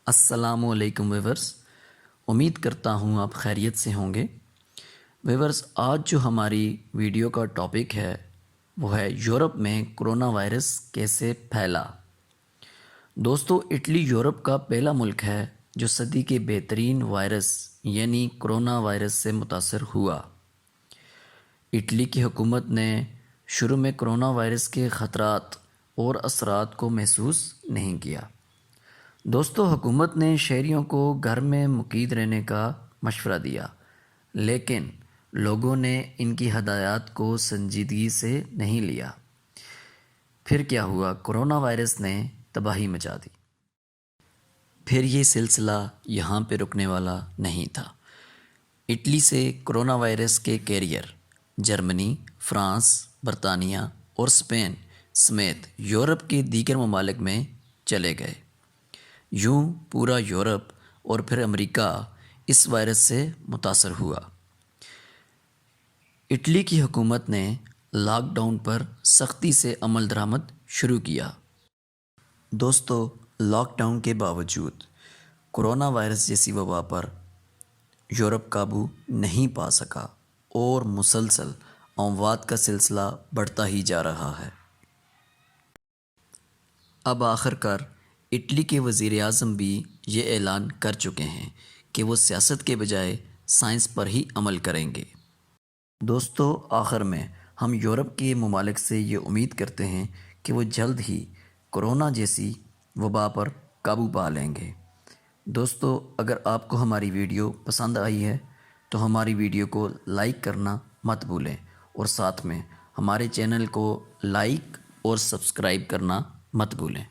السلام علیکم ویورز، امید کرتا ہوں آپ خیریت سے ہوں گے۔ ویورز، آج جو ہماری ویڈیو کا ٹاپک ہے وہ ہے یورپ میں کرونا وائرس کیسے پھیلا۔ دوستو، اٹلی یورپ کا پہلا ملک ہے جو صدی کے بہترین وائرس یعنی کرونا وائرس سے متاثر ہوا۔ اٹلی کی حکومت نے شروع میں کرونا وائرس کے خطرات اور اثرات کو محسوس نہیں کیا۔ دوستو، حکومت نے شہریوں کو گھر میں مقید رہنے کا مشورہ دیا، لیکن لوگوں نے ان کی ہدایات کو سنجیدگی سے نہیں لیا۔ پھر کیا ہوا؟ کرونا وائرس نے تباہی مچا دی۔ پھر یہ سلسلہ یہاں پہ رکنے والا نہیں تھا۔ اٹلی سے کرونا وائرس کے کیریئر جرمنی، فرانس، برطانیہ اور اسپین سمیت یورپ کے دیگر ممالک میں چلے گئے۔ یوں پورا یورپ اور پھر امریکہ اس وائرس سے متاثر ہوا۔ اٹلی کی حکومت نے لاک ڈاؤن پر سختی سے عمل درآمد شروع کیا۔ دوستو، لاک ڈاؤن کے باوجود کرونا وائرس جیسی وبا پر یورپ قابو نہیں پا سکا اور مسلسل اموات کا سلسلہ بڑھتا ہی جا رہا ہے۔ اب آخر کار اٹلی کے وزیر اعظم بھی یہ اعلان کر چکے ہیں کہ وہ سیاست کے بجائے سائنس پر ہی عمل کریں گے۔ دوستو، آخر میں ہم یورپ کے ممالک سے یہ امید کرتے ہیں کہ وہ جلد ہی کرونا جیسی وبا پر قابو پا لیں گے۔ دوستو، اگر آپ کو ہماری ویڈیو پسند آئی ہے تو ہماری ویڈیو کو لائک کرنا مت بھولیں اور ساتھ میں ہمارے چینل کو لائک اور سبسکرائب کرنا مت بھولیں۔